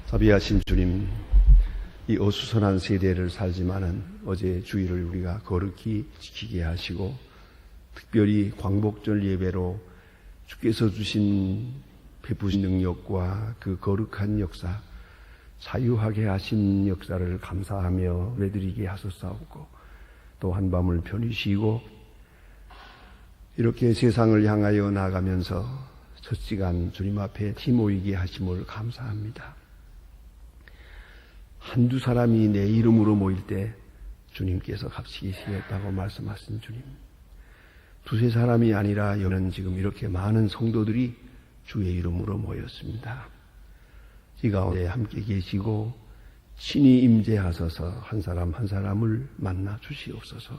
자비하신 주님, 이 어수선한 세대를 살지만은 어제 주일을 우리가 거룩히 지키게 하시고, 특별히 광복절 예배로 주께서 주신 베푸신 능력과 그 거룩한 역사, 자유하게 하신 역사를 감사하며 예배드리게 하소서하고, 또 한밤을 편히 쉬고 이렇게 세상을 향하여 나가면서 첫 시간 주님 앞에 모이게 하심을 감사합니다. 한두 사람이 내 이름으로 모일 때 주님께서 값이 계시겠다고 말씀하신 주님, 두세 사람이 아니라 여는 지금 이렇게 많은 성도들이 주의 이름으로 모였습니다. 이 가운데 함께 계시고 친히 임재하셔서 한 사람 한 사람을 만나 주시옵소서.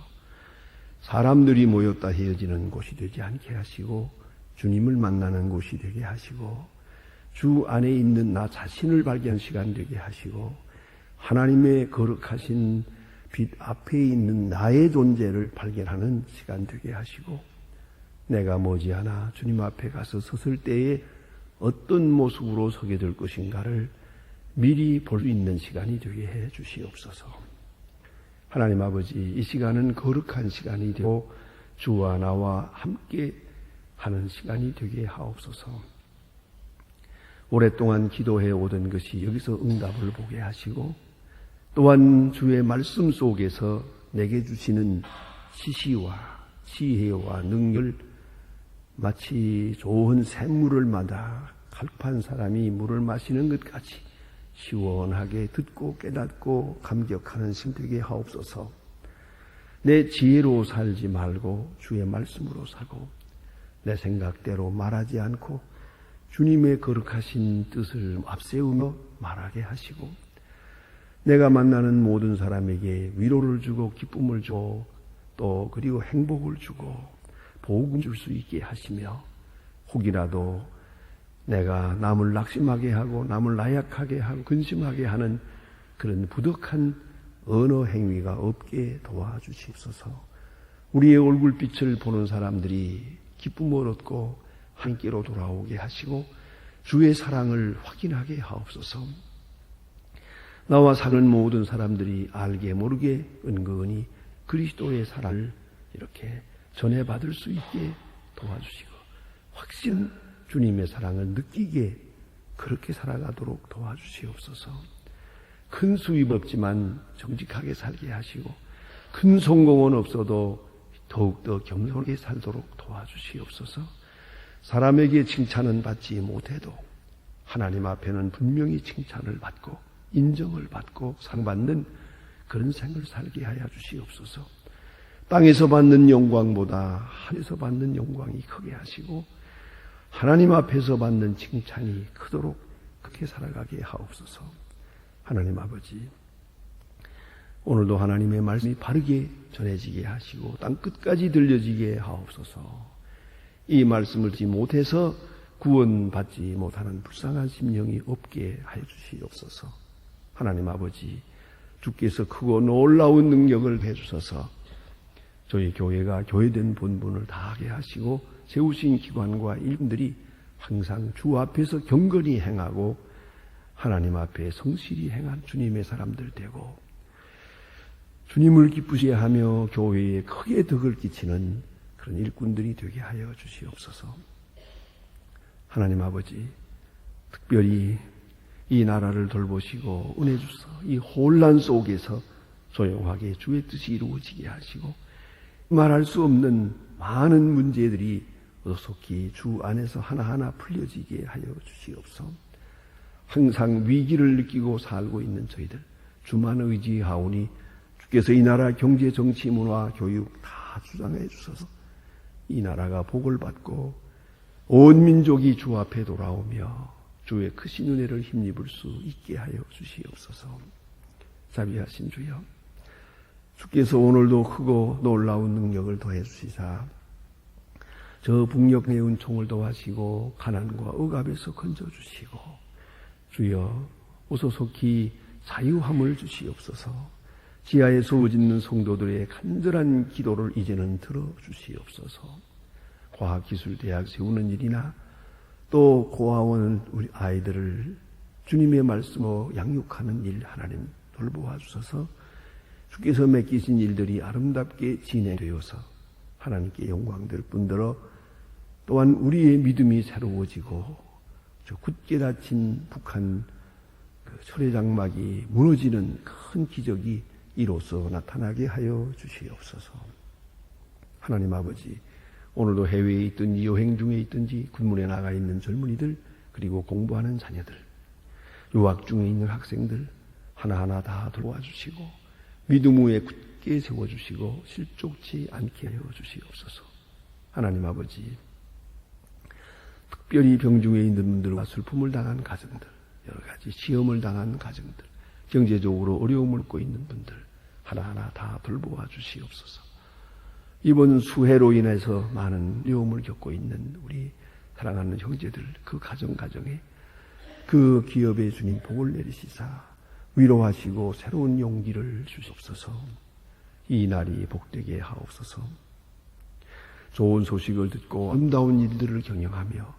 사람들이 모였다 헤어지는 곳이 되지 않게 하시고 주님을 만나는 곳이 되게 하시고, 주 안에 있는 나 자신을 발견하는 시간 되게 하시고, 하나님의 거룩하신 빛 앞에 있는 나의 존재를 발견하는 시간 되게 하시고, 내가 머지않아 주님 앞에 가서 섰을 때에 어떤 모습으로 서게 될 것인가를 미리 볼 수 있는 시간이 되게 해 주시옵소서. 하나님 아버지, 이 시간은 거룩한 시간이 되고 주와 나와 함께 하는 시간이 되게 하옵소서. 오랫동안 기도해 오던 것이 여기서 응답을 보게 하시고, 또한 주의 말씀 속에서 내게 주시는 지시와 지혜와 능력을 마치 좋은 샘물을 마다 갈급한 사람이 물을 마시는 것 같이 시원하게 듣고 깨닫고 감격하는 심 되게 하옵소서. 내 지혜로 살지 말고 주의 말씀으로 살고, 내 생각대로 말하지 않고 주님의 거룩하신 뜻을 앞세우며 말하게 하시고, 내가 만나는 모든 사람에게 위로를 주고 기쁨을 주고 또 그리고 행복을 주고 복음 줄 수 있게 하시며, 혹이라도 내가 남을 낙심하게 하고 남을 나약하게 하고 근심하게 하는 그런 부덕한 언어 행위가 없게 도와주시옵소서. 우리의 얼굴빛을 보는 사람들이 기쁨을 얻고 함께로 돌아오게 하시고 주의 사랑을 확인하게 하옵소서. 나와 사는 모든 사람들이 알게 모르게 은근히 그리스도의 사랑을 이렇게 전해받을 수 있게 도와주시고, 확신 주님의 사랑을 느끼게 그렇게 살아가도록 도와주시옵소서. 큰 수입 없지만 정직하게 살게 하시고, 큰 성공은 없어도 더욱더 겸손하게 살도록 도와주시옵소서. 사람에게 칭찬은 받지 못해도 하나님 앞에는 분명히 칭찬을 받고 인정을 받고 상받는 그런 생을 살게 하여 주시옵소서. 땅에서 받는 영광보다 하늘에서 받는 영광이 크게 하시고, 하나님 앞에서 받는 칭찬이 크도록 그렇게 살아가게 하옵소서. 하나님 아버지, 오늘도 하나님의 말씀이 바르게 전해지게 하시고 땅 끝까지 들려지게 하옵소서. 이 말씀을 듣지 못해서 구원받지 못하는 불쌍한 심령이 없게 하여 주시옵소서. 하나님 아버지, 주께서 크고 놀라운 능력을 베주셔서 저희 교회가 교회된 본분을 다하게 하시고, 세우신 기관과 일꾼들이 항상 주 앞에서 경건히 행하고 하나님 앞에 성실히 행한 주님의 사람들 되고, 주님을 기쁘시게 하며 교회에 크게 덕을 끼치는 그런 일꾼들이 되게 하여 주시옵소서. 하나님 아버지, 특별히 이 나라를 돌보시고 은혜 주셔서 이 혼란 속에서 조용하게 주의 뜻이 이루어지게 하시고, 말할 수 없는 많은 문제들이 어속히 주 안에서 하나하나 풀려지게 하여 주시옵소서. 항상 위기를 느끼고 살고 있는 저희들 주만 의지하오니 주께서 이 나라 경제, 정치, 문화, 교육 다 주장해 주셔서 이 나라가 복을 받고 온 민족이 주 앞에 돌아오며 주의 크신 은혜를 힘입을 수 있게 하여 주시옵소서. 자비하신 주여, 주께서 오늘도 크고 놀라운 능력을 더해 주시사 저 북녘의 은총을 도와시고 가난과 억압에서 건져주시고, 주여 오소속히 자유함을 주시옵소서. 지하에 소짓는 성도들의 간절한 기도를 이제는 들어주시옵소서. 과학기술대학 세우는 일이나 또 고아원 우리 아이들을 주님의 말씀으로 양육하는 일 하나님 돌보아 주셔서 주께서 맡기신 일들이 아름답게 진행되어서 하나님께 영광될 뿐더러 또한 우리의 믿음이 새로워지고 저 굳게 닫힌 북한 그 철의 장막이 무너지는 큰 기적이 이로써 나타나게 하여 주시옵소서. 하나님 아버지, 오늘도 해외에 있든지 여행 중에 있든지 군문에 나가 있는 젊은이들, 그리고 공부하는 자녀들, 유학 중에 있는 학생들 하나하나 다 도와주시고 믿음 위에 굳게 세워주시고 실족치 않게 하여 주시옵소서. 하나님 아버지, 특별히 병중에 있는 분들과 슬픔을 당한 가정들, 여러 가지 시험을 당한 가정들, 경제적으로 어려움을 겪고 있는 분들 하나하나 다 돌보아 주시옵소서. 이번 수해로 인해서 많은 어려움을 겪고 있는 우리 사랑하는 형제들, 그 가정에 그 기업에 주님 복을 내리시사 위로하시고 새로운 용기를 주시옵소서. 이 날이 복되게 하옵소서. 좋은 소식을 듣고 아름다운 일들을 경영하며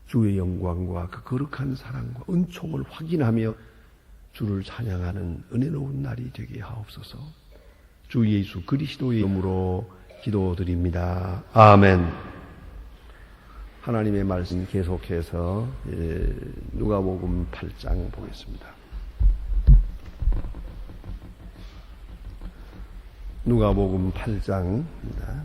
주의 영광과 그 거룩한 사랑과 은총을 확인하며 주를 찬양하는 은혜로운 날이 되게 하옵소서. 주 예수 그리스도의 이름으로 기도드립니다. 아멘. 하나님의 말씀 계속해서 누가복음 8장 보겠습니다. 누가복음 8장입니다.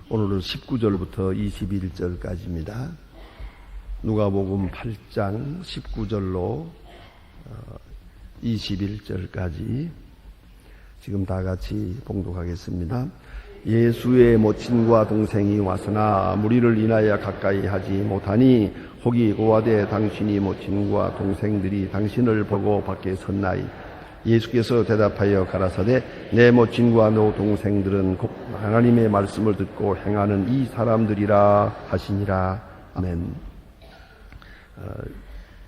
오늘은 19절부터 21절까지입니다. 누가복음 8장 19절로 21절까지 지금 다 같이 봉독하겠습니다. 예수의 모친과 동생이 왔으나 무리를 인하여 가까이 하지 못하니 혹이 고하되 당신이 모친과 동생들이 당신을 보고 밖에 섰나이. 예수께서 대답하여 가라사대 내 모친과 너 동생들은 곧 하나님의 말씀을 듣고 행하는 이 사람들이라 하시니라. 아멘.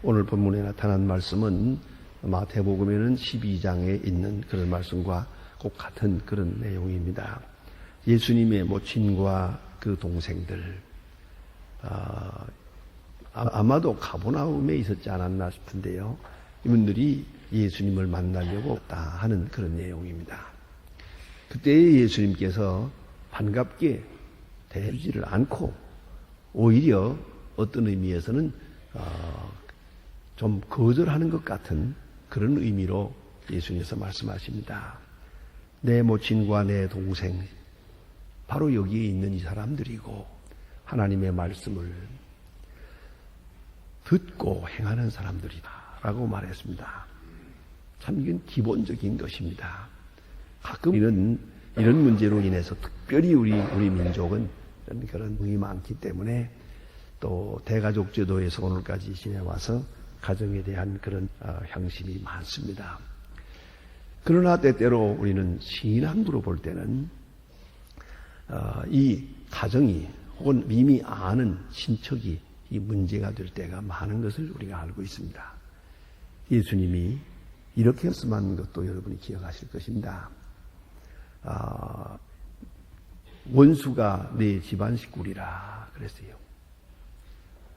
오늘 본문에 나타난 말씀은 마태복음에는 12장에 있는 그런 말씀과 꼭 같은 그런 내용입니다. 예수님의 모친과 그 동생들, 아마도 가버나움에 있었지 않았나 싶은데요. 이분들이 예수님을 만나려고 왔다 하는 그런 내용입니다. 그때 예수님께서 반갑게 대해주지를 않고 오히려 어떤 의미에서는 좀 거절하는 것 같은 그런 의미로 예수님께서 말씀하십니다. 내 모친과 내 동생, 바로 여기에 있는 이 사람들이고 하나님의 말씀을 듣고 행하는 사람들이다 라고 말했습니다. 참 이건 기본적인 것입니다. 가끔 이런 문제로 인해서 특별히 우리 민족은 그런 병이 많기 때문에 또 대가족 제도에서 오늘까지 지내와서 가정에 대한 그런 향심이 많습니다. 그러나 때때로 우리는 신앙으로 볼 때는 이 가정이 혹은 이미 아는 친척이 이 문제가 될 때가 많은 것을 우리가 알고 있습니다. 예수님이 이렇게 말씀한 것도 여러분이 기억하실 것입니다. 원수가 내 집안 식구리라 그랬어요.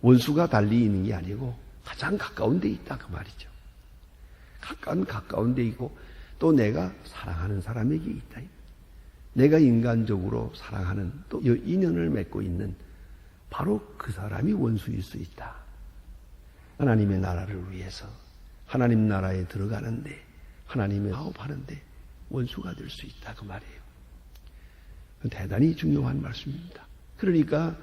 원수가 달리 있는 게 아니고 가장 가까운 데 있다 그 말이죠. 가까운 데 있고 또 내가 사랑하는 사람에게 있다. 내가 인간적으로 사랑하는 또 인연을 맺고 있는 바로 그 사람이 원수일 수 있다. 하나님의 나라를 위해서 하나님 나라에 들어가는데 하나님의 사업하는데 원수가 될 수 있다 그 말이에요. 대단히 중요한 말씀입니다. 그러니까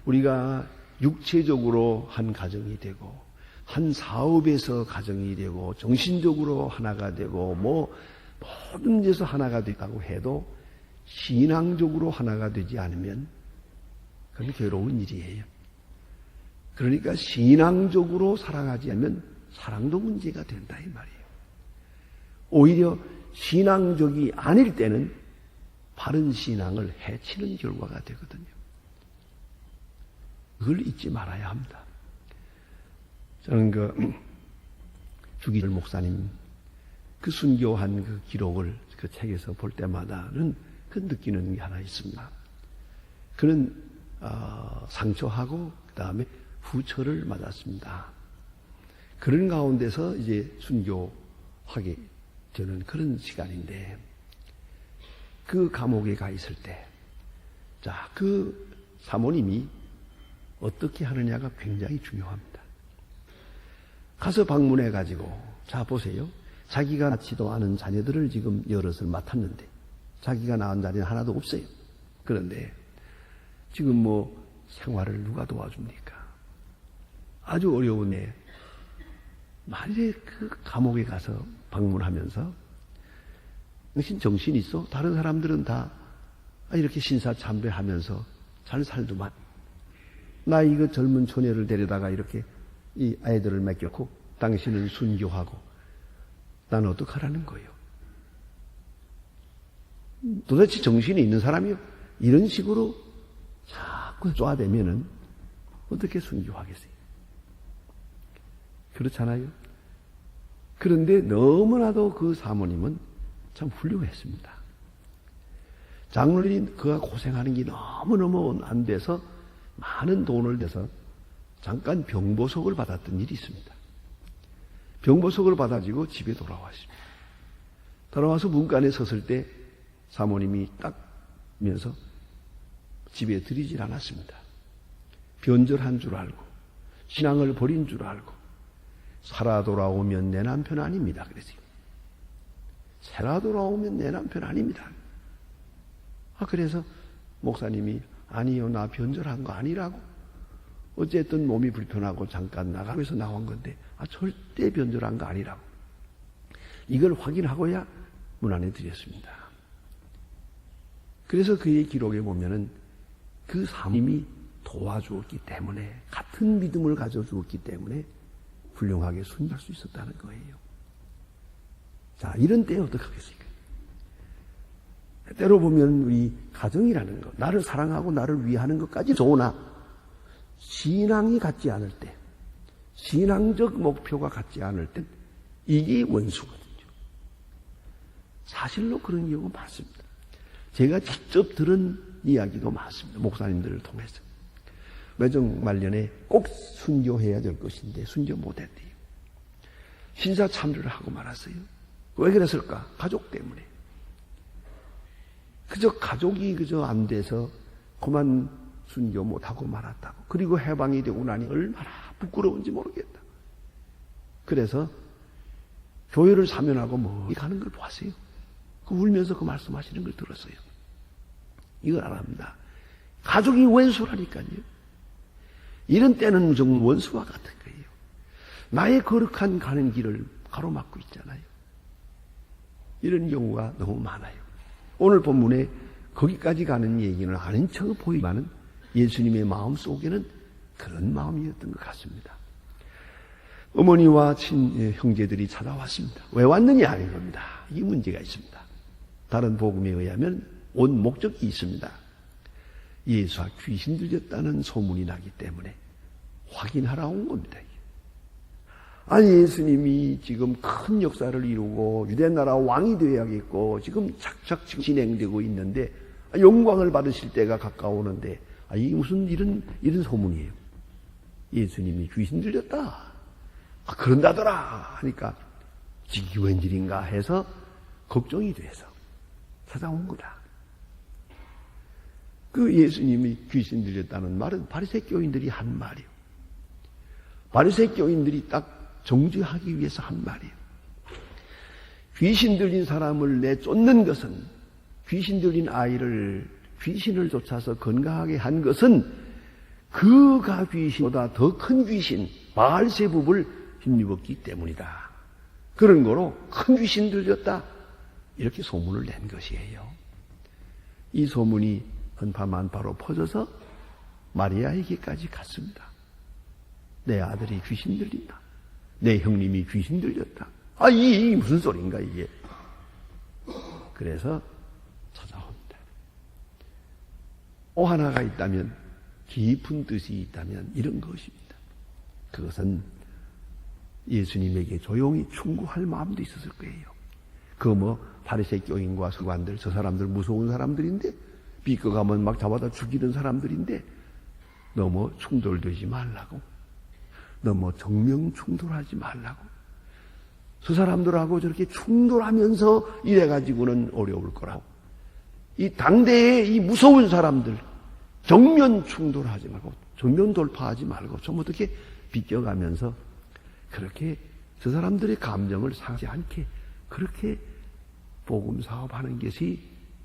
우리가 육체적으로 한 가정이 되고 한 사업에서 가정이 되고 정신적으로 하나가 되고 모든 데서 하나가 됐다고 해도 신앙적으로 하나가 되지 않으면 그건 괴로운 일이에요. 그러니까 신앙적으로 사랑하지 않으면 사랑도 문제가 된다 이 말이에요. 오히려 신앙적이 아닐 때는 바른 신앙을 해치는 결과가 되거든요. 그걸 잊지 말아야 합니다. 저는 주기철 목사님 그 순교한 그 기록을 그 책에서 볼 때마다는 그 느끼는 게 하나 있습니다. 그는 상처하고 그 다음에 부처를 맞았습니다. 그런 가운데서 이제 순교하게 되는 그런 시간인데, 그 감옥에 가 있을 때, 자, 그 사모님이 어떻게 하느냐가 굉장히 중요합니다. 가서 방문해가지고, 자, 보세요. 자기가 낳지도 않은 자녀들을 지금 여럿을 맡았는데, 자기가 낳은 자녀는 하나도 없어요. 그런데, 지금 뭐, 생활을 누가 도와줍니까? 아주 어려운데, 만일에 그 감옥에 가서 방문하면서, 당신 정신 있어? 다른 사람들은 다 이렇게 신사참배하면서 잘 살더만. 나 이거 젊은 처녀를 데려다가 이렇게 이 아이들을 맡겼고, 당신은 순교하고, 난 어떡하라는 거예요? 도대체 정신이 있는 사람이요? 이런 식으로 자꾸 쪼아대면은 어떻게 순교하겠어요? 그렇잖아요? 그런데 너무나도 그 사모님은 참 훌륭했습니다. 장로님이 그가 고생하는 게 너무너무 안 돼서 많은 돈을 내서 잠깐 병보석을 받았던 일이 있습니다. 병보석을 받아지고 집에 돌아왔습니다. 돌아와서 문간에 섰을 때 사모님이 딱 면서 집에 들이질 않았습니다. 변절한 줄 알고 신앙을 버린 줄 알고 살아 돌아오면 내 남편 아닙니다. 그랬어요. 살아 돌아오면 내 남편 아닙니다. 그래서 목사님이 아니요, 나 변절한 거 아니라고. 어쨌든 몸이 불편하고 잠깐 나가고 해서 나온 건데 절대 변절한 거 아니라고. 이걸 확인하고야 문 안에 드렸습니다. 그래서 그의 기록에 보면은 그 사모님이 도와주었기 때문에, 같은 믿음을 가져주었기 때문에 훌륭하게 순교할 수 있었다는 거예요. 자, 이런 때에 어떡하겠습니까? 때로 보면 우리 가정이라는 것, 나를 사랑하고 나를 위하는 것까지 좋으나 신앙이 같지 않을 때, 신앙적 목표가 같지 않을 때 이게 원수거든요. 사실로 그런 경우가 많습니다. 제가 직접 들은 이야기도 많습니다. 목사님들을 통해서. 외정 말년에 꼭 순교해야 될 것인데 순교 못했대요. 신사참배를 하고 말았어요. 왜 그랬을까? 가족 때문에. 가족이 안 돼서 그만 순교 못하고 말았다고. 그리고 해방이 되고 나니 얼마나 부끄러운지 모르겠다. 그래서 교회를 사면하고 멀리 가는 걸 보았어요. 울면서 그 말씀하시는 걸 들었어요. 이걸 알합니다. 가족이 원수라니까요. 이런 때는 정말 원수와 같은 거예요. 나의 거룩한 가는 길을 가로막고 있잖아요. 이런 경우가 너무 많아요. 오늘 본문에 거기까지 가는 얘기는 아닌 척 보이지만 예수님의 마음 속에는 그런 마음이었던 것 같습니다. 어머니와 형제들이 찾아왔습니다. 왜 왔느냐 하는 겁니다. 이 문제가 있습니다. 다른 복음에 의하면 온 목적이 있습니다. 예수가 귀신 들렸다는 소문이 나기 때문에 확인하러 온 겁니다. 아니, 예수님이 지금 큰 역사를 이루고 유대나라 왕이 되어야겠고 지금 착착 진행되고 있는데 영광을 받으실 때가 가까우는데 이게 무슨 이런 소문이에요. 예수님이 귀신 들렸다. 그런다더라 하니까 이게 웬일인가 해서 걱정이 돼서 찾아온 거다. 그 예수님이 귀신 들렸다는 말은 바리새 교인들이 한 말이에요. 바리새 교인들이 딱 정죄하기 위해서 한 말이에요. 귀신 들린 사람을 내쫓는 것은, 귀신 들린 아이를 귀신을 쫓아서 건강하게 한 것은 그가 귀신보다 더 큰 귀신 바알세붑을 힘입었기 때문이다. 그런 거로 큰 귀신 들렸다 이렇게 소문을 낸 것이에요. 이 소문이 한파만파로 퍼져서 마리아에게까지 갔습니다. 내 아들이 귀신 들린다. 내 형님이 귀신 들렸다. 이게 무슨 소린가 이게. 그래서 찾아옵니다. 하나가 있다면, 깊은 뜻이 있다면 이런 것입니다. 그것은 예수님에게 조용히 충고할 마음도 있었을 거예요. 바리새 교인과 서기관들, 저 사람들 무서운 사람들인데 비껴가면 막 잡아다 죽이는 사람들인데 너무 충돌되지 말라고 너무 정명 충돌하지 말라고. 저 사람들하고 저렇게 충돌하면서 이래가지고는 어려울 거라고. 이 당대의 이 무서운 사람들, 정면 충돌하지 말고, 정면 돌파하지 말고, 좀 어떻게 비껴가면서 그렇게 저 사람들의 감정을 상하지 않게 그렇게 복음 사업하는 것이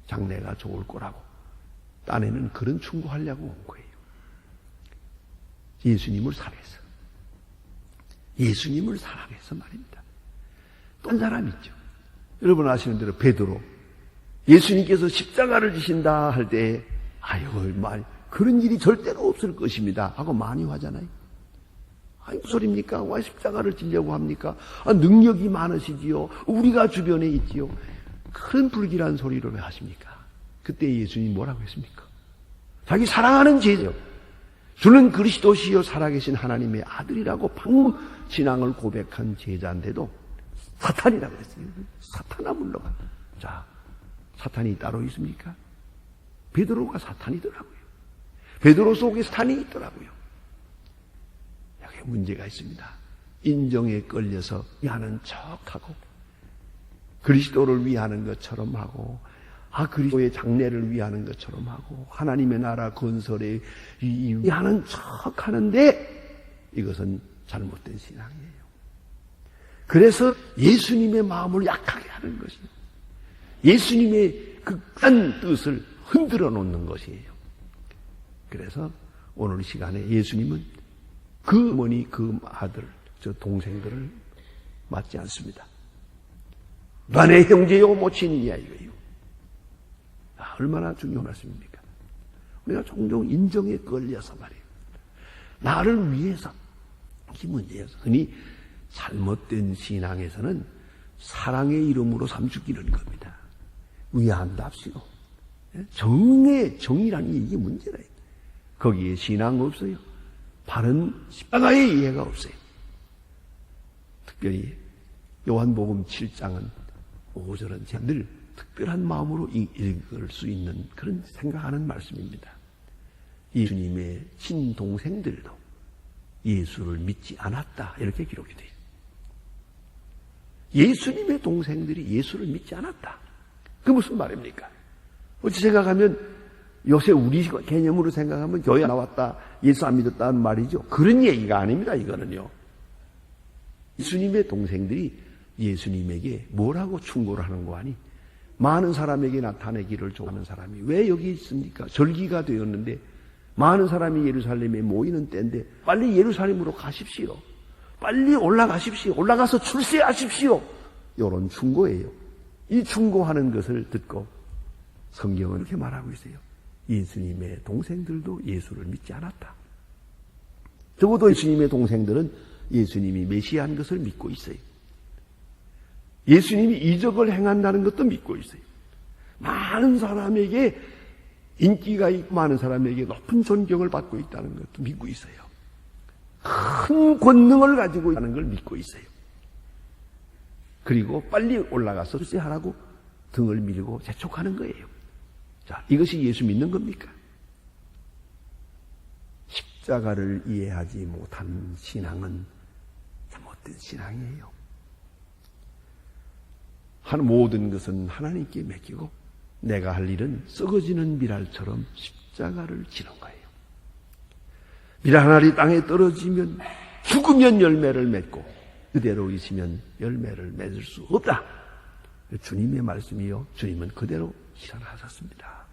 장래가 좋을 거라고. 딴에는 그런 충고하려고 온 거예요. 예수님을 사랑해서. 예수님을 사랑해서 말입니다. 또 한 사람 있죠. 여러분 아시는 대로 베드로. 예수님께서 십자가를 지신다 할 때 아유 말 그런 일이 절대로 없을 것입니다 하고 많이 하잖아요. 아니 무슨 소리입니까? 왜 십자가를 지려고 합니까? 능력이 많으시지요. 우리가 주변에 있지요. 그런 불길한 소리를 왜 하십니까? 그때 예수님이 뭐라고 했습니까? 자기 사랑하는 제자, 주는 그리스도시요 살아계신 하나님의 아들이라고 방금 신앙을 고백한 제자인데도 사탄이라고 했어요. 사탄아 물러가. 자, 사탄이 따로 있습니까? 베드로가 사탄이더라고요. 베드로 속에 사탄이 있더라고요. 여기 문제가 있습니다. 인정에 끌려서 위하는 척하고 그리스도를 위하는 것처럼 하고 그리스도의 장래를 위하는 것처럼 하고 하나님의 나라 건설에 위하는 척하는데 이것은 잘못된 신앙이에요. 그래서 예수님의 마음을 약하게 하는 것이에요. 예수님의 극한 뜻을 흔들어 놓는 것이에요. 그래서 오늘 시간에 예수님은 그 어머니, 그 아들, 저 동생들을 맞지 않습니다. 내 형제요 모친이냐 이거예요. 얼마나 중요한 말씀입니까? 우리가 종종 인정에 걸려서 말이에요. 나를 위해서 이 문제에서 흔히 잘못된 신앙에서는 사랑의 이름으로 삼죽이는 겁니다. 위한답시고 정의라니 이게 문제다. 거기에 신앙 없어요. 바른 십자가의 이해가 없어요. 특별히 요한복음 7장은 5절은 늘 특별한 마음으로 읽을 수 있는 그런 생각하는 말씀입니다. 예수님의 친동생들도 예수를 믿지 않았다 이렇게 기록이 돼요. 예수님의 동생들이 예수를 믿지 않았다. 그 무슨 말입니까? 어찌 생각하면 요새 우리 개념으로 생각하면 교회 나왔다 예수 안 믿었다는 말이죠. 그런 얘기가 아닙니다. 이거는요. 예수님의 동생들이 예수님에게 뭐라고 충고를 하는 거 아니? 많은 사람에게 나타내기를 좋아하는 사람이 왜 여기 있습니까? 절기가 되었는데 많은 사람이 예루살렘에 모이는 때인데 빨리 예루살렘으로 가십시오. 빨리 올라가십시오. 올라가서 출세하십시오. 이런 충고예요. 이 충고하는 것을 듣고 성경은 이렇게 말하고 있어요. 예수님의 동생들도 예수를 믿지 않았다. 적어도 예수님의 동생들은 예수님이 메시아인 것을 믿고 있어요. 예수님이 이적을 행한다는 것도 믿고 있어요. 많은 사람에게 인기가 있고 많은 사람에게 높은 존경을 받고 있다는 것도 믿고 있어요. 큰 권능을 가지고 있다는 걸 믿고 있어요. 그리고 빨리 올라가서 출세하라고 등을 밀고 재촉하는 거예요. 자, 이것이 예수 믿는 겁니까? 십자가를 이해하지 못한 신앙은 잘못된 신앙이에요. 모든 것은 하나님께 맡기고 내가 할 일은 썩어지는 미랄처럼 십자가를 지는 거예요. 미랄 한 알이 땅에 떨어지면 죽으면 열매를 맺고 그대로 있으면 열매를 맺을 수 없다. 주님의 말씀이요. 주님은 그대로 실현하셨습니다.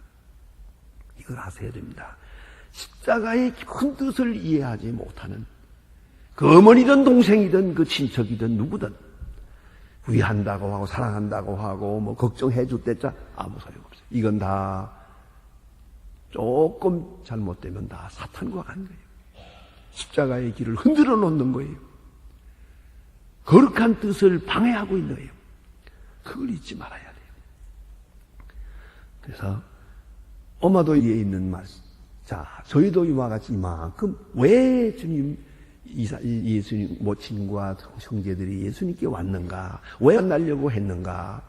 이걸 아셔야 됩니다. 십자가의 큰 뜻을 이해하지 못하는 그 어머니든 동생이든 그 친척이든 누구든 위한다고 하고 사랑한다고 하고 뭐 걱정해 줬댔자 아무 소용없어요. 이건 다 조금 잘못되면 다 사탄과 같은 거예요. 십자가의 길을 흔들어 놓는 거예요. 거룩한 뜻을 방해하고 있는 거예요. 그걸 잊지 말아야 돼요. 그래서 오마도에 있는 말씀. 자, 저희도 이와 같이 이만큼 왜 주님 예수님 모친과 형제들이 예수님께 왔는가? 왜 만나려고 했는가?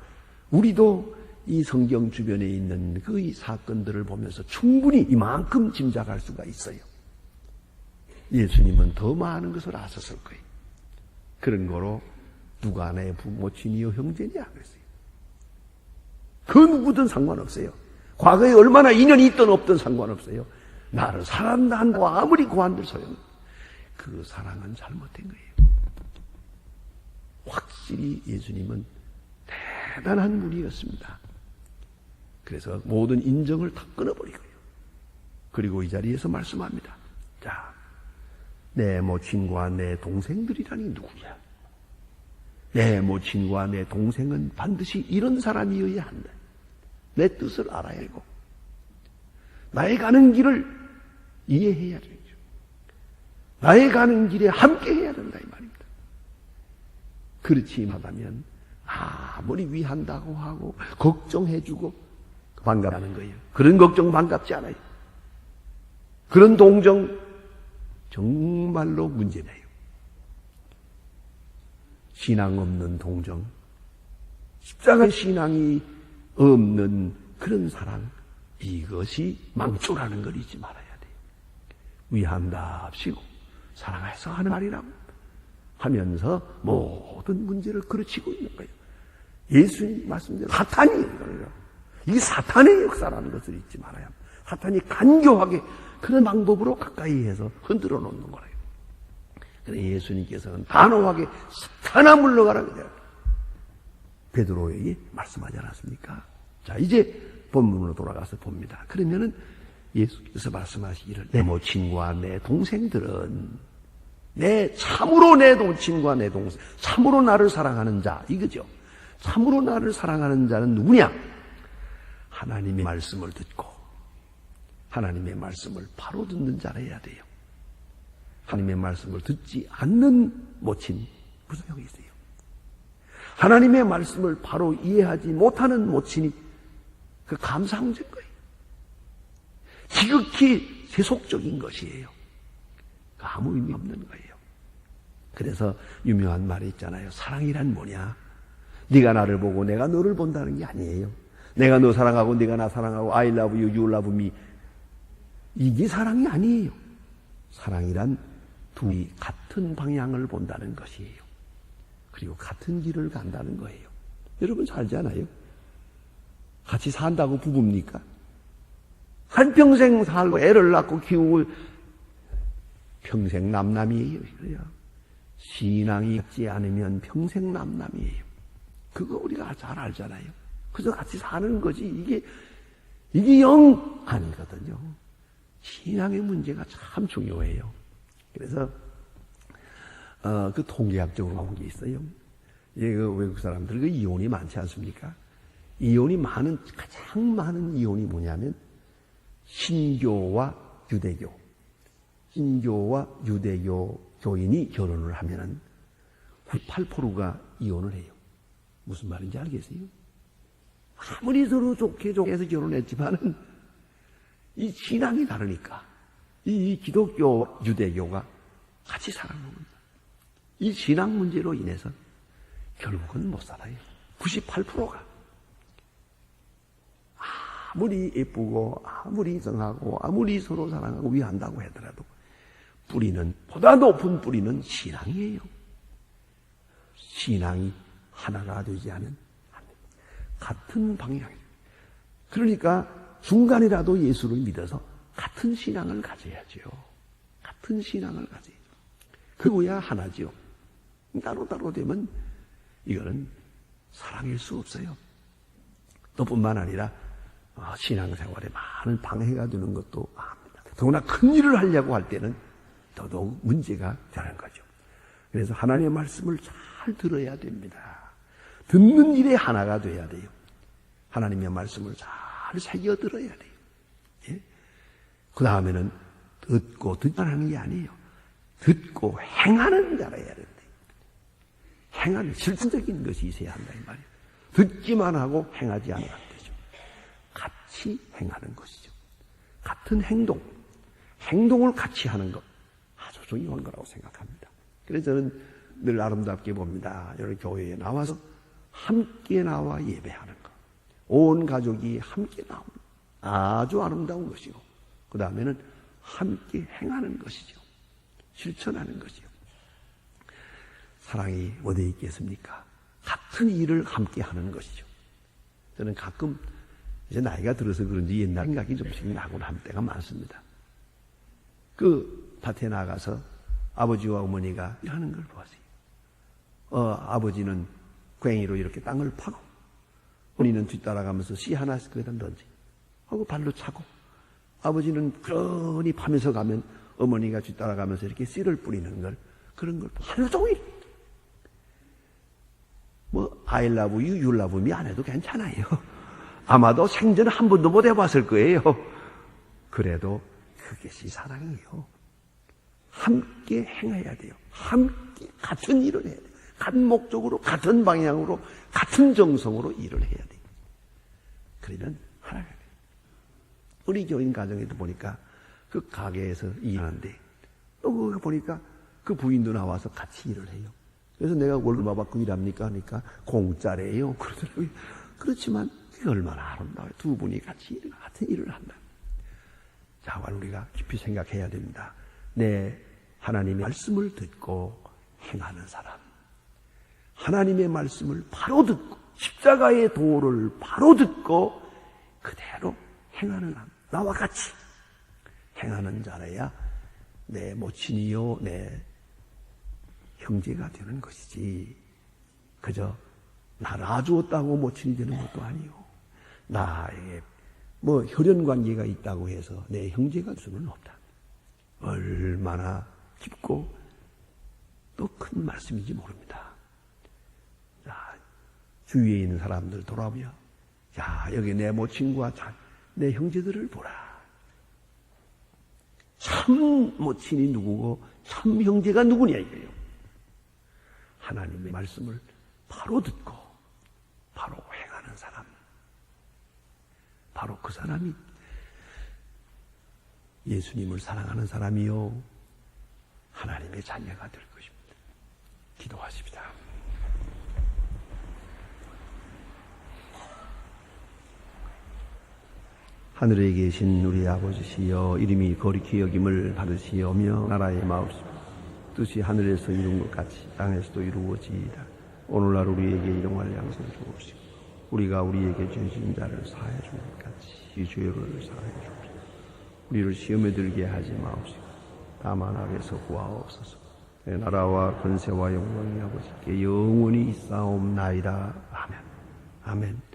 우리도 이 성경 주변에 있는 그 사건들을 보면서 충분히 이만큼 짐작할 수가 있어요. 예수님은 더 많은 것을 아셨을 거예요. 그런 거로 누가 내 부모친이요 형제냐 그랬어요. 그 누구든 상관없어요. 과거에 얼마나 인연이 있든 없든 상관없어요. 나를 사랑한다고 아무리 고한들 소용. 그 사랑은 잘못된 거예요. 확실히 예수님은 대단한 분이었습니다. 그래서 모든 인정을 다 끊어버리고요. 그리고 이 자리에서 말씀합니다. 자, 내 모친과 내 동생들이라니 누구냐? 내 모친과 내 동생은 반드시 이런 사람이어야 한다. 내 뜻을 알아야 하고 나의 가는 길을 이해해야 되죠. 나의 가는 길에 함께 해야 된다 이 말입니다. 그렇지 못하면 아무리 위한다고 하고 걱정해주고 반갑다는 거예요. 그런 걱정 반갑지 않아요. 그런 동정 정말로 문제네요. 신앙 없는 동정, 십자가 신앙이 없는 그런 사랑, 이것이 망조라는 걸 잊지 말아야 돼요. 위한답시고 사랑해서 하는 말이라고 하면서 모든 문제를 그르치고 있는 거예요. 예수님 말씀대로 사탄이에요. 이게 사탄의 역사라는 것을 잊지 말아야 합니다. 사탄이 간교하게 그런 방법으로 가까이 해서 흔들어 놓는 거예요. 그래서 예수님께서는 단호하게 사탄아 물러가라 그래요. 베드로에게 말씀하지 않았습니까? 자, 이제 본문으로 돌아가서 봅니다. 그러면은 예수께서 말씀하시기를 내 모친과 내 동생들은 참으로 내 모친과 내 동생, 참으로 나를 사랑하는 자, 이거죠. 참으로 나를 사랑하는 자는 누구냐? 하나님의 말씀을 듣고 하나님의 말씀을 바로 듣는 자라야 돼요. 하나님의 말씀을 듣지 않는 모친 무슨 형이 있어요? 하나님의 말씀을 바로 이해하지 못하는 모친이 그 감사한 문제인 거예요. 지극히 세속적인 것이에요. 아무 의미 없는 거예요. 그래서 유명한 말이 있잖아요. 사랑이란 뭐냐? 네가 나를 보고 내가 너를 본다는 게 아니에요. 내가 너 사랑하고 네가 나 사랑하고 I love you, you love me. 이게 사랑이 아니에요. 사랑이란 둘이 같은 방향을 본다는 것이에요. 그리고 같은 길을 간다는 거예요. 여러분 살잖아요. 같이 산다고 부부입니까? 한평생 살고 애를 낳고 키우고 평생 남남이에요. 그래요. 신앙이 있지 않으면 평생 남남이에요. 그거 우리가 잘 알잖아요. 그래서 같이 사는 거지. 이게 영 아니거든요. 신앙의 문제가 참 중요해요. 그래서 그 통계학적으로 나온 게 있어요. 그 외국 사람들 그 이혼이 많지 않습니까? 가장 많은 이혼이 뭐냐면 신교와 유대교, 신교와 유대교 교인이 결혼을 하면은 98%가 이혼을 해요. 무슨 말인지 알겠어요? 아무리 서로 좋게 해서 결혼했지만은 이 신앙이 다르니까 이 기독교, 유대교가 같이 살아가는 겁니다. 이 신앙 문제로 인해서 결국은 못 살아요. 98%가. 아무리 예쁘고 아무리 이성하고 아무리 서로 사랑하고 위한다고 하더라도 보다 높은 뿌리는 신앙이에요. 신앙이 하나가 되지 않은 같은 방향이에요. 그러니까 중간이라도 예수를 믿어서 같은 신앙을 가져야죠. 같은 신앙을 가져야죠. 그거야 하나죠. 따로따로 되면 이거는 사랑일 수 없어요. 또 뿐만 아니라 신앙생활에 많은 방해가 되는 것도 압니다. 더구나 큰 일을 하려고 할 때는 더더욱 문제가 되는 거죠. 그래서 하나님의 말씀을 잘 들어야 됩니다. 듣는 일에 하나가 돼야 돼요. 하나님의 말씀을 잘 새겨 들어야 돼요. 예? 그 다음에는 듣고 듣기만 하는 게 아니에요. 듣고 행하는 자라야 된다. 행하는 실질적인 것이 있어야 한다 이 말이에요. 듣기만 하고 행하지 않으면 안 되죠. 같이 행하는 것이죠. 같은 행동을 같이 하는 것 아주 중요한 거라고 생각합니다. 그래서 저는 늘 아름답게 봅니다. 여러 교회에 나와서 함께 나와 예배하는 것. 온 가족이 함께 나오는 아주 아름다운 것이고 그 다음에는 함께 행하는 것이죠. 실천하는 것이요. 사랑이 어디에 있겠습니까? 같은 일을 함께 하는 것이죠. 저는 가끔 이제 나이가 들어서 그런지 옛날 생각이 좀씩 나곤 할 때가 많습니다. 그 밭에 나가서 아버지와 어머니가 일하는 걸 보았어요. 아버지는 괭이로 이렇게 땅을 파고 어머니는 뒤따라가면서 씨 하나씩 거기다 던지 하고 발로 차고 아버지는 그러니 파면서 가면 어머니가 뒤따라가면서 이렇게 씨를 뿌리는 걸 그런 걸 하루 종일 뭐 I love you, you love me 안 해도 괜찮아요. 아마도 생전 한 번도 못 해봤을 거예요. 그래도 그것이 사랑이요. 함께 행해야 돼요. 함께 같은 일을 해야 돼요. 같은 목적으로, 같은 방향으로, 같은 정성으로 일을 해야 돼요. 그러면 하나가 돼요. 우리 교인 가정에도 보니까 그 가게에서 일하는데 또 그거 보니까 그 부인도 나와서 같이 일을 해요. 그래서 내가 월급 받고 일합니까? 하니까 공짜래요. 그러더라고요. 그렇지만 그게 얼마나 아름다워요. 두 분이 같이 같은 일을 한다. 자, 우리가 깊이 생각해야 됩니다. 내 하나님의 말씀을 듣고 행하는 사람. 하나님의 말씀을 바로 듣고 십자가의 도를 바로 듣고 그대로 행하는 사람. 나와 같이 행하는 자라야 내 모친이요 내 형제가 되는 것이지 그저 나를 아주었다고 모친이 되는 것도 아니요. 나에게 뭐 혈연관계가 있다고 해서 내 형제가 될 수는 없다. 얼마나 깊고 또 큰 말씀인지 모릅니다. 자, 주위에 있는 사람들 돌아보며 야 여기 내 모친과 내 형제들을 보라. 참 모친이 누구고 참 형제가 누구냐 이거예요. 하나님의 말씀을 바로 듣고 바로 행하는 사람. 바로 그 사람이 예수님을 사랑하는 사람이요 하나님의 자녀가 될 것입니다. 기도하십시다. 하늘에 계신 우리 아버지시여 이름이 거룩히 여김을 받으시오며 나라의 마옵시며 뜻이 하늘에서 이룬 것 같이 땅에서도 이루어지이다. 오늘날 우리에게 일용할 양식을 주옵시고 우리가 우리에게 죄 지은 자를 사하여 준 것 같이 이 죄를 사하여 주옵시고 우리를 시험에 들게 하지 마옵시고 다만 악에서 구하옵소서. 내 나라와 권세와 영광이 아버지께 영원히 있사옵나이다. 아멘. 아멘.